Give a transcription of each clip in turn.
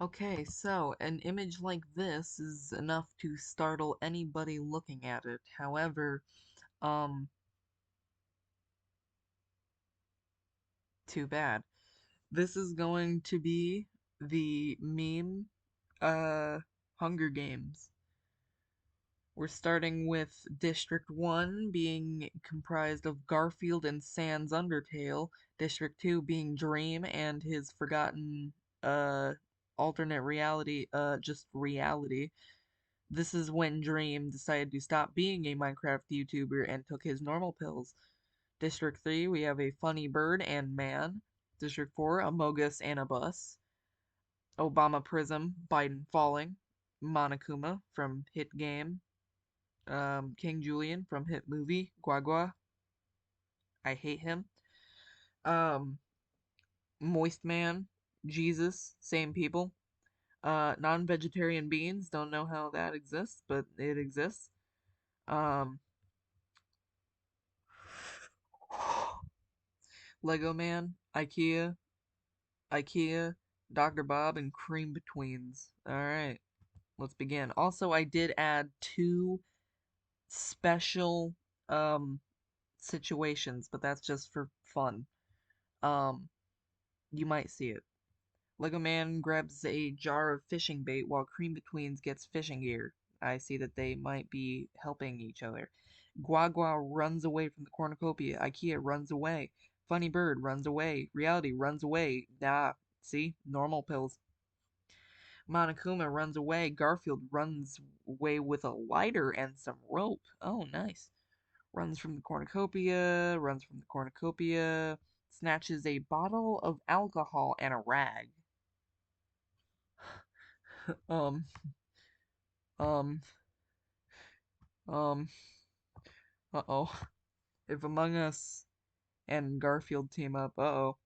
Okay, so an image like this is enough to startle anybody looking at it. However, um, too bad. This is going to be the meme, uh, Hunger Games. We're starting with District 1 being comprised of Garfield and Sans Undertale, District 2 being Dream and his forgotten, uh, alternate reality, just reality. This is when Dream decided to stop being a Minecraft YouTuber and took his normal pills. District 3, we have a funny bird and man. District 4, Amogus and a bus. Obama Prism, Biden falling. Monokuma from Hit Game. King Julian from Hit Movie. Guagua, I hate him. Um, Moist Man, Jesus, same people. Non-vegetarian beans, don't know how that exists, but it exists. Um, Lego Man, IKEA, Dr. Bob, and Cream Betweens. Alright, let's begin. Also, I did add two special um situations, but that's just for fun. Um, you might see it. Lego Man grabs a jar of fishing bait while Cream Betweens gets fishing gear. I see that they might be helping each other. Guagua runs away from the cornucopia. IKEA runs away. Funny Bird runs away. Reality runs away. Ah, see? Normal pills. Monokuma runs away. Garfield runs away with a lighter and some rope. Oh, nice. Runs from the cornucopia. Runs from the cornucopia. Snatches a bottle of alcohol and a rag. Um, um, um, uh-oh. If Among Us and Garfield team up, uh-oh.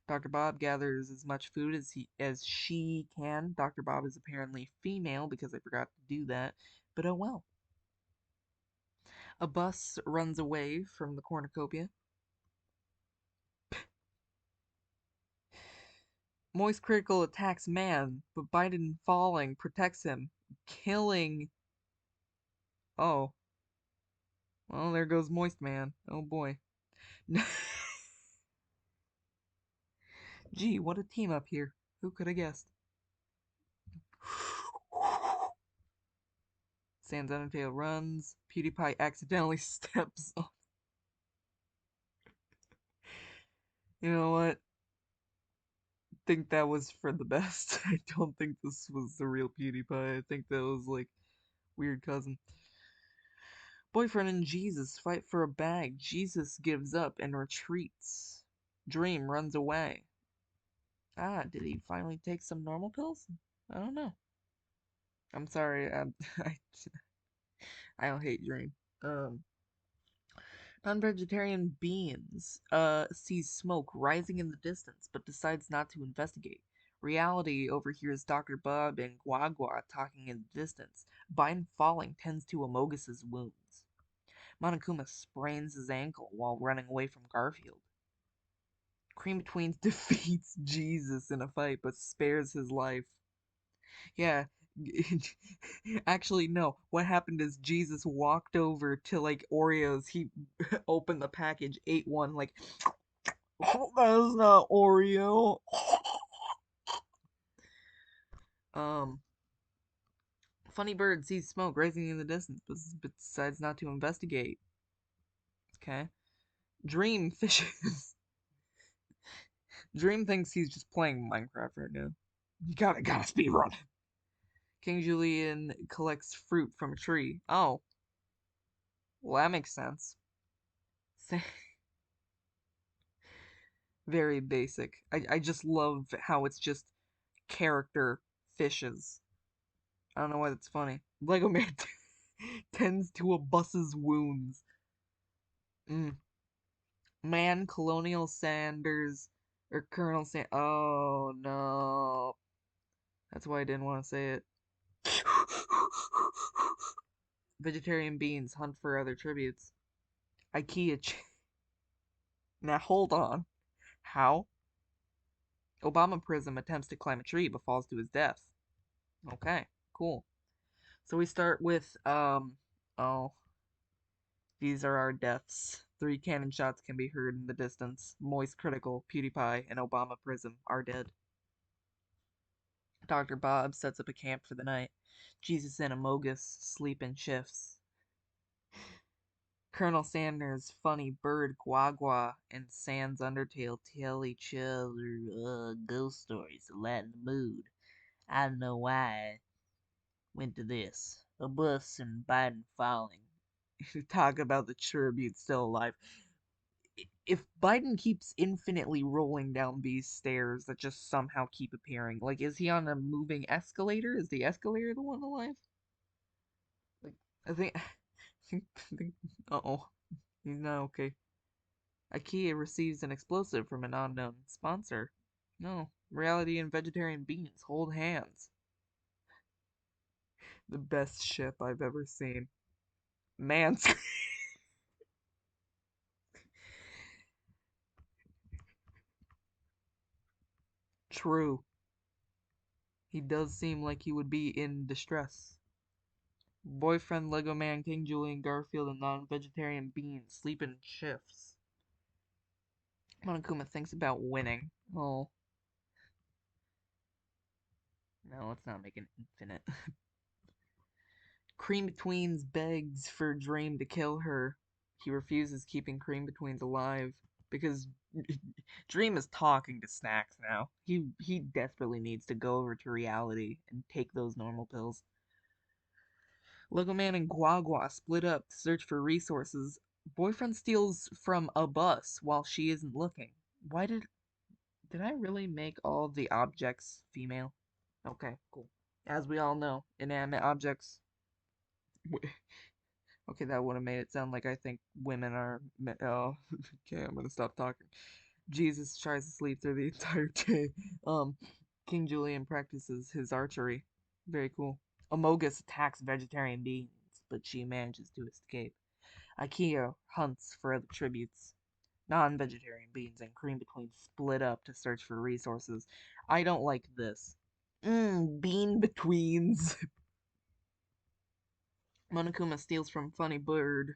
Dr. Bob gathers as much food as she can. Dr. Bob is apparently female because I forgot to do that, but oh well. A bus runs away from the cornucopia. Moist Critical attacks man, but Biden falling protects him, killing. Oh, well, there goes Moist Man. Oh boy. Gee, what a team up here. Who could have guessed? Sans Undertale runs. PewDiePie accidentally steps on. You know what? Think that was for the best. I don't think this was the real PewDiePie. I think that was like weird cousin. Boyfriend and Jesus fight for a bag. Jesus gives up and retreats. Dream runs away. Ah, did he finally take some normal pills? I don't know. I'm sorry. I I don't hate Dream. Um, Non-vegetarian beans sees smoke rising in the distance but decides not to investigate. Reality overhears Dr. Bub and Guagua talking in the distance. Biden falling tends to Amogus's wounds. Monokuma sprains his ankle while running away from Garfield. Cream Betweens defeats Jesus in a fight but spares his life. Yeah. Actually, no. What happened is Jesus walked over to like Oreos. He opened the package, ate one, like, oh, that's not Oreo. Um, Funny Bird sees smoke rising in the distance, but decides not to investigate. Okay. Dream fishes. Dream thinks he's just playing Minecraft right now. You gotta speed run. King Julian collects fruit from a tree. Oh, well that makes sense. Very basic. I just love how it's just character fishes. I don't know why that's funny. Lego Man tends to a bus's wounds. Mm. Man, Colonial Sanders, or Colonel Sanders. Oh no. That's why I didn't want to say it. Vegetarian beans hunt for other tributes. IKEA. Now hold on. How? Obama Prism attempts to climb a tree but falls to his death. Okay, cool. So we start with, oh, these are our deaths. 3 cannon shots can be heard in the distance. Moist Critical, PewDiePie, and Obama Prism are dead. Dr. Bob sets up a camp for the night. Jesus and Amogus sleep in shifts. Colonel Sanders, Funny Bird, Guagua, and Sans Undertale tell each other ghost stories to lighten the mood. I don't know why I went to this. A bus and Biden falling. Talk about the tribute still alive. If Biden keeps infinitely rolling down these stairs that just somehow keep appearing, like, is he on a moving escalator? Is the escalator the one alive? Like, I think, I think, uh-oh, he's not okay. IKEA receives an explosive from an unknown sponsor. No, reality and vegetarian beans hold hands. The best ship I've ever seen. Man, true. He does seem like he would be in distress. Boyfriend, Lego Man, King Julian, Garfield, and non-vegetarian beans sleep in shifts. Monokuma thinks about winning. Oh, no, let's not make it infinite. Cream Betweens begs for Dream to kill her. He refuses, keeping Cream Betweens alive because Dream is talking to Snacks now. He desperately needs to go over to reality and take those normal pills. Lego Man and Guagua split up to search for resources. Boyfriend steals from a bus while she isn't looking. Why did I really make all of the objects female? Okay, cool. As we all know, inanimate objects. Okay, that would have made it sound like I think women are. Oh, okay, I'm gonna stop talking. Jesus tries to sleep through the entire day. Um, King Julian practices his archery. Very cool. Amogus attacks vegetarian beings, but she manages to escape. IKEA hunts for other tributes. Non-vegetarian beings and Cream Between split up to search for resources. I don't like this. Bean Betweens. Monokuma steals from Funny Bird.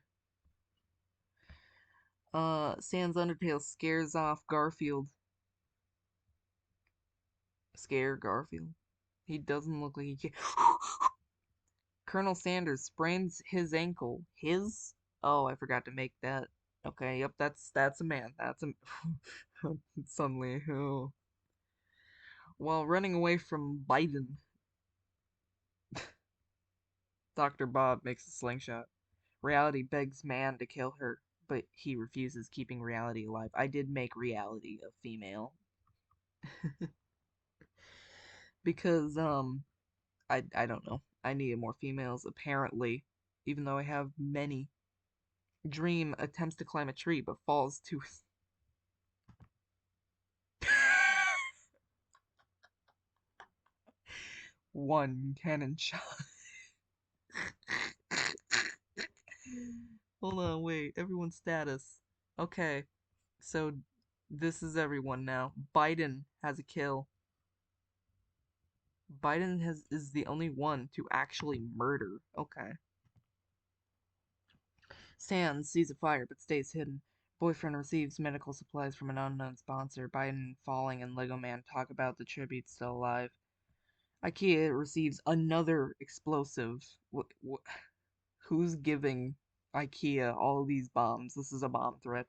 Sans Undertale scares off Garfield. Scare Garfield. He doesn't look like he can. Colonel Sanders sprains his ankle. His? Oh, I forgot to make that. Okay, yep, that's a man. That's a suddenly. Oh. While running away from Biden, Dr. Bob makes a slingshot. Reality begs man to kill her, but he refuses, keeping reality alive. I did make reality a female because I don't know. I needed more females apparently, even though I have many. Dream attempts to climb a tree but falls to one cannon shot. Hold on, wait. Everyone's status. Okay, so this is everyone now. Biden has a kill. Biden is the only one to actually murder. Okay. Sans sees a fire but stays hidden. Boyfriend receives medical supplies from an unknown sponsor. Biden falling and Lego Man talk about the tribute still alive. IKEA receives another explosive. Who's giving IKEA all these bombs? This is a bomb threat.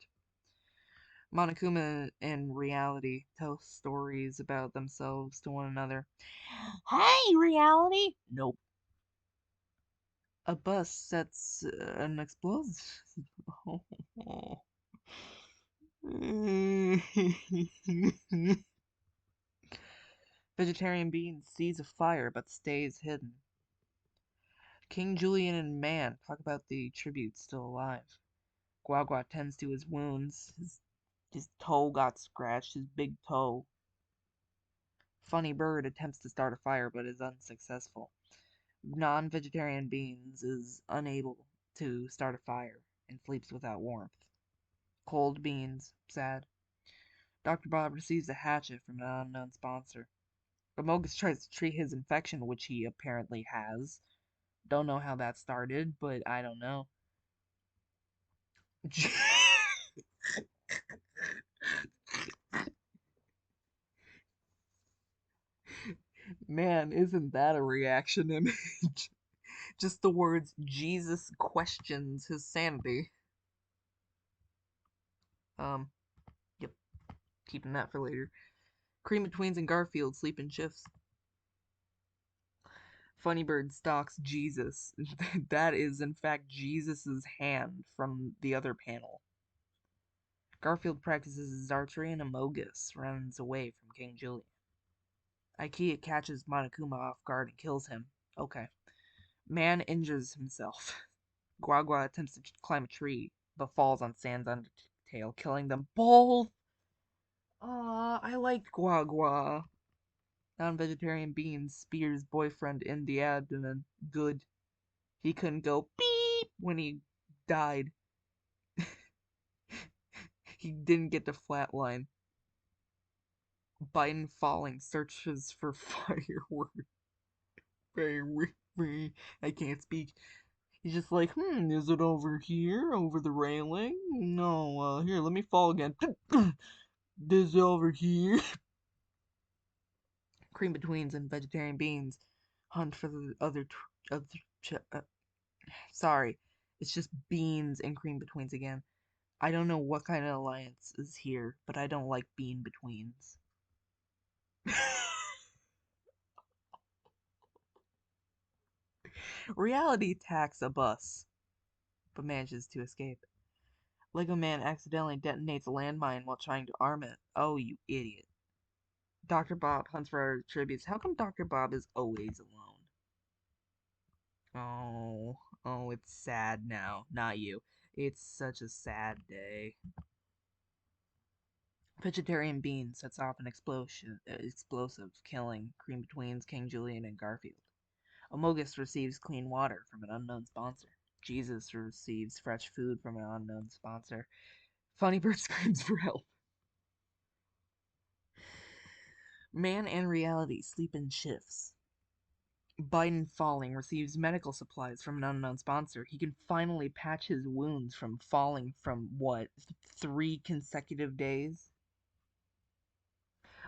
Monokuma and Reality tell stories about themselves to one another. Hey, Reality! Nope. A bus sets an explosion. Vegetarian Bean sees a fire but stays hidden. King Julian and Man talk about the tribute still alive. Guagua tends to his wounds. His toe got scratched, his big toe. Funny Bird attempts to start a fire but is unsuccessful. Non-vegetarian Beans is unable to start a fire and sleeps without warmth. Cold Beans, sad. Dr. Bob receives a hatchet from an unknown sponsor. Amogus tries to treat his infection, which he apparently has. Don't know how that started, but I don't know. Man, isn't that a reaction image? Just the words, Jesus questions his sanity. Um, yep, keeping that for later. Cream Twins and Garfield sleep in shifts. Funnybird stalks Jesus. That is, in fact, Jesus's hand from the other panel. Garfield practices his archery and Amogus runs away from King Julian. Ikea catches Monokuma off guard and kills him. Okay. Man injures himself. Guagua attempts to climb a tree, but falls on Sans Undertale, killing them both. I liked Guagua. Non-vegetarian Beans spears boyfriend in the abdomen. Good. He couldn't go beep when he died. He didn't get to flatline. Biden falling searches for fireworks. I can't speak. He's just like, is it over here? Over the railing? No, here, let me fall again. This over here. Cream Betweens and Vegetarian Beans hunt for the other sorry, it's just Beans and Cream Betweens again. I don't know what kind of alliance is here, but I don't like Bean Betweens. Reality attacks a bus, but manages to escape. Lego Man accidentally detonates a landmine while trying to arm it. Oh, you idiot. Dr. Bob hunts for tributes. How come Dr. Bob is always alone? Oh, it's sad now. Not you. It's such a sad day. Vegetarian Bean sets off an explosive, killing Cream Betweens, King Julian, and Garfield. Amogus receives clean water from an unknown sponsor. Jesus receives fresh food from an unknown sponsor. Funnybird screams for help. Man and reality sleep in shifts. Biden falling receives medical supplies from an unknown sponsor. He can finally patch his wounds from falling from what, 3 consecutive days?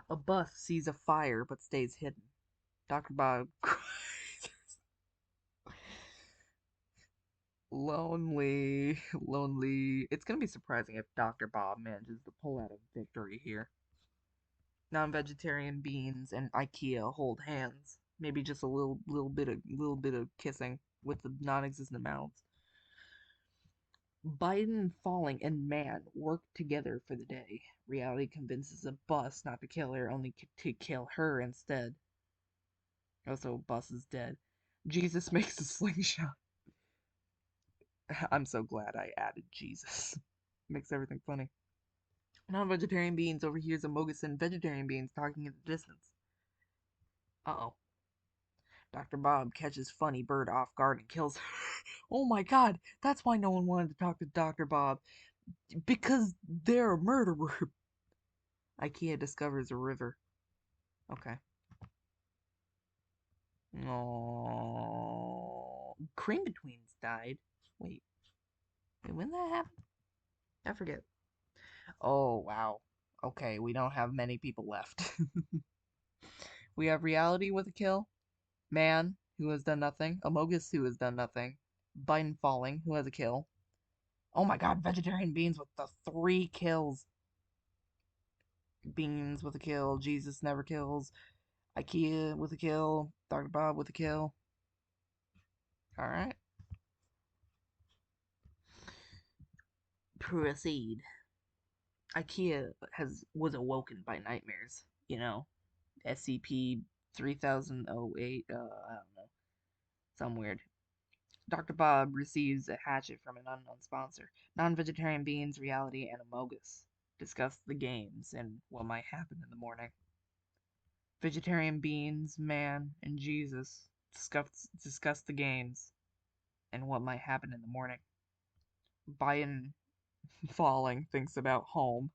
A bus sees a fire but stays hidden. Dr. Bob cries. Lonely, lonely. It's gonna be surprising if Dr. Bob manages to pull out a victory here. Non-vegetarian Beans and IKEA hold hands. Maybe just a little bit of kissing with the non-existent mouths. Biden falling and Man work together for the day. Reality convinces a bus not to kill her, only to kill her instead. Also, bus is dead. Jesus makes a slingshot. I'm so glad I added Jesus. Makes everything funny. Non-vegetarian Beans overhears Amogus and vegetarian Beans talking in the distance. Uh-oh. Dr. Bob catches Funny Bird off guard and kills her. Oh my god, that's why no one wanted to talk to Dr. Bob. Because they're a murderer. IKEA discovers a river. Okay. Oh, Cream Betweens died. Wait, when that happened? I forget. Oh, wow. Okay, we don't have many people left. We have Reality with a kill. Man, who has done nothing. Amogus, who has done nothing. Biden falling, who has a kill. Oh my god, Vegetarian Beans with the 3 kills. Beans with a kill. Jesus never kills. IKEA with a kill. Dr. Bob with a kill. Alright. Proceed. IKEA was awoken by nightmares. You know, SCP 3008. I don't know. Some weird. Dr. Bob receives a hatchet from an unknown sponsor. Non-vegetarian Beans, Reality, and Amogus discuss the games and what might happen in the morning. Vegetarian Beans, Man, and Jesus discuss the games and what might happen in the morning. Biden falling thinks about home.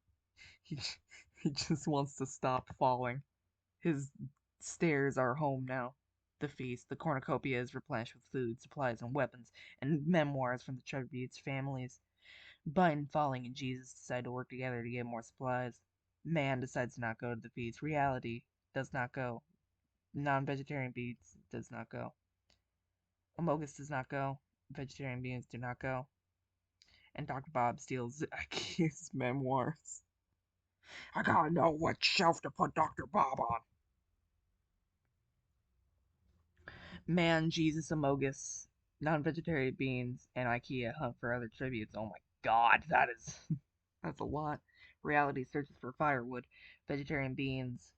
He just wants to stop falling. His stairs are home now. The feast, the cornucopia is replenished with food, supplies, and weapons, and memoirs from the tributes' families. Biden, Falling, and Jesus decide to work together to get more supplies. Man decides to not go to the feast. Reality does not go. Non-vegetarian beings does not go. Amogus does not go. Vegetarian beings do not go. And Dr. Bob steals Ikea's memoirs. I gotta know what shelf to put Dr. Bob on. Man, Jesus, Amogus, non-vegetarian beings, and IKEA hunt for other tributes. Oh my god, that is that's a lot. Reality searches for firewood. Vegetarian beings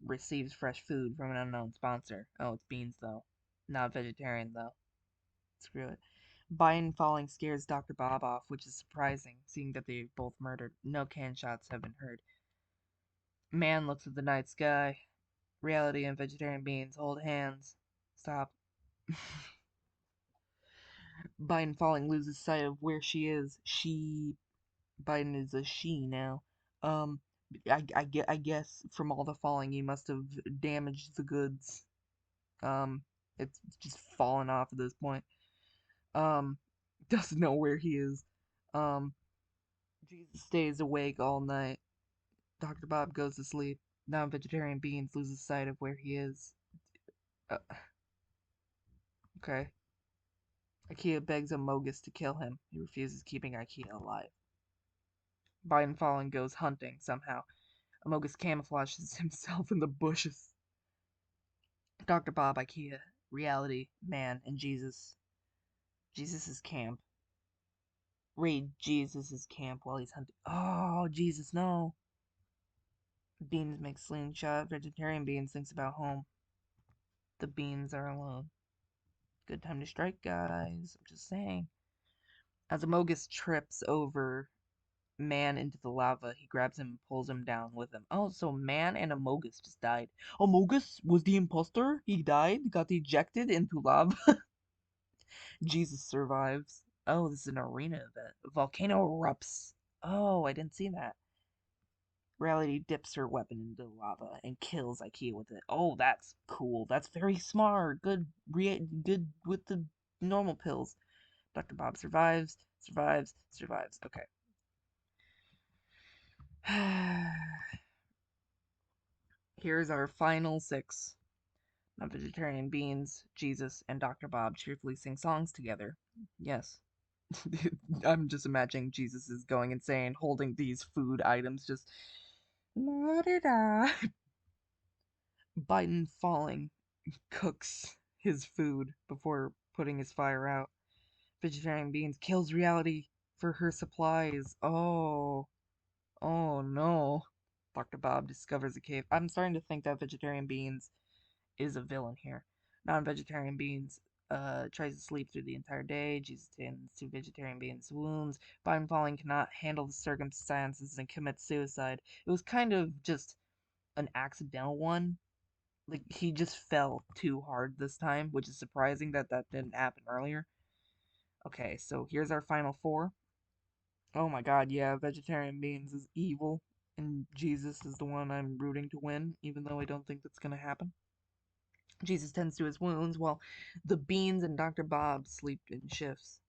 receives fresh food from an unknown sponsor. Oh, it's beans though. Not vegetarian though. Screw it. Biden falling scares Dr. Bob off, which is surprising, seeing that they've both murdered. No can shots have been heard. Man looks at the night sky. Reality and vegetarian beings hold hands. Stop. Biden falling loses sight of where she is. Biden is a she now. Um, I guess from all the falling, he must have damaged the goods. Um, it's just fallen off at this point. Um, doesn't know where he is. Um, Jesus stays awake all night. Dr. Bob goes to sleep. Non-vegetarian beings loses sight of where he is. Uh, okay. Ikea begs Amogus to kill him. He refuses, keeping Ikea alive. Biden Fallen goes hunting somehow. Amogus camouflages himself in the bushes. Dr. Bob, Ikea, Reality, Man, and Jesus. Jesus' camp. Raid Jesus' camp while he's hunting. Oh, Jesus, no. Beans makes slingshot. Vegetarian Beans thinks about home. The beans are alone. Good time to strike, guys. I'm just saying. As Amogus trips over Man into the lava, he grabs him and pulls him down with him. Oh, so Man and Amogus just died. Amogus was the imposter? He died? Got ejected into lava? Jesus survives. Oh, this is an arena event. Volcano erupts. Oh, I didn't see that. Reality dips her weapon into the lava and kills Ikea with it. Oh, that's cool. That's very smart. Good with the normal pills. Dr. Bob survives. Okay. Here's our final six. Non-vegetarian beings, Jesus, and Dr. Bob cheerfully sing songs together. Yes. I'm just imagining Jesus is going insane, holding these food items, just la-da-da. Biden Falling cooks his food before putting his fire out. Vegetarian Beans kills Reality for her supplies. Oh no. Dr. Bob discovers a cave. I'm starting to think that Vegetarian Beans is a villain here. Non-vegetarian Beans tries to sleep through the entire day. Jesus tends to Vegetarian Beans' wounds. Biden Falling cannot handle the circumstances and commits suicide. It was kind of just an accidental one. Like, he just fell too hard this time, which is surprising that that didn't happen earlier. Okay, so here's our final four. Oh my god, yeah, Vegetarian Beans is evil, and Jesus is the one I'm rooting to win, even though I don't think that's gonna happen. Jesus tends to his wounds while the Beans and Dr. Bob sleep in shifts.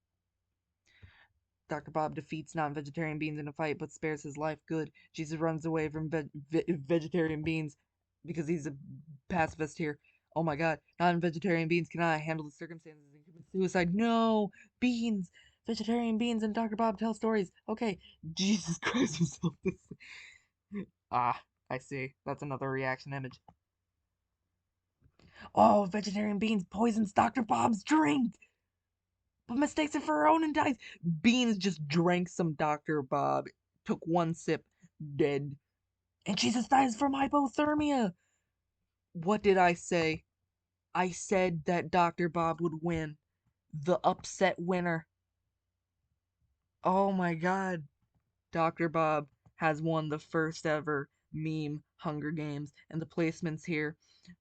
Dr. Bob defeats non-vegetarian Beans in a fight but spares his life. Good. Jesus runs away from vegetarian Beans because he's a pacifist here. Oh my god. Non-vegetarian Beans cannot handle the circumstances and commit suicide. No! Beans! Vegetarian Beans and Dr. Bob tell stories. Okay. Jesus cries himself to sleep. Ah, I see. That's another reaction image. Oh, Vegetarian Beans poisons Dr. Bob's drink! But mistakes it for her own and dies. Beans just drank some Dr. Bob, took one sip, dead. And Jesus dies from hypothermia. What did I say? I said that Dr. Bob would win. The upset winner. Oh my god. Dr. Bob has won the first ever meme Hunger Games, and the placements here.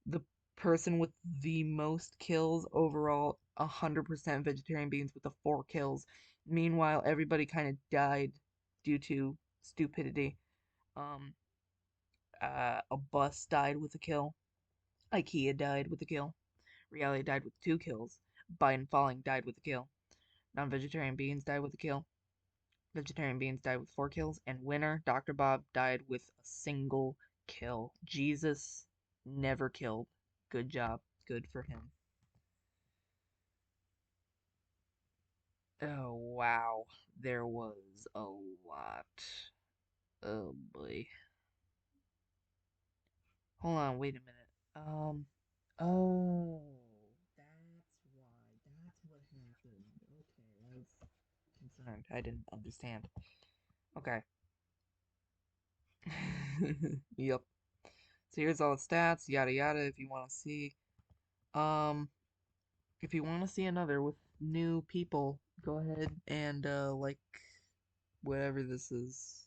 The person with the most kills overall, 100% vegetarian beans with the 4 kills. Meanwhile, everybody kind of died due to stupidity. Um, A bus died with a kill. IKEA died with a kill. Reality died with 2 kills. Biden falling died with a kill. Non-vegetarian beans died with a kill. Vegetarian beans died with 4 kills. And winner, Dr. Bob, died with a single kill. Jesus never killed. Good job. Good for him. Oh, wow. There was a lot. Oh, boy. Hold on, wait a minute. Oh, that's why. That's what happened. Okay, I was concerned. I didn't understand. Okay. Yep. So here's all the stats, yada yada, if you want to see. Um, if you want to see another with new people, go ahead and, like, whatever this is.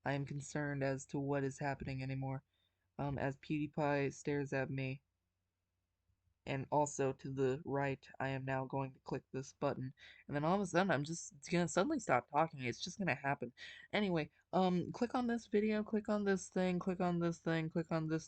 I am concerned as to what is happening anymore. As PewDiePie stares at me. And also to the right, I am now going to click this button, and then all of a sudden I'm just gonna suddenly stop talking. It's just gonna happen. Anyway, click on this video, click on this thing, click on this thing, click on this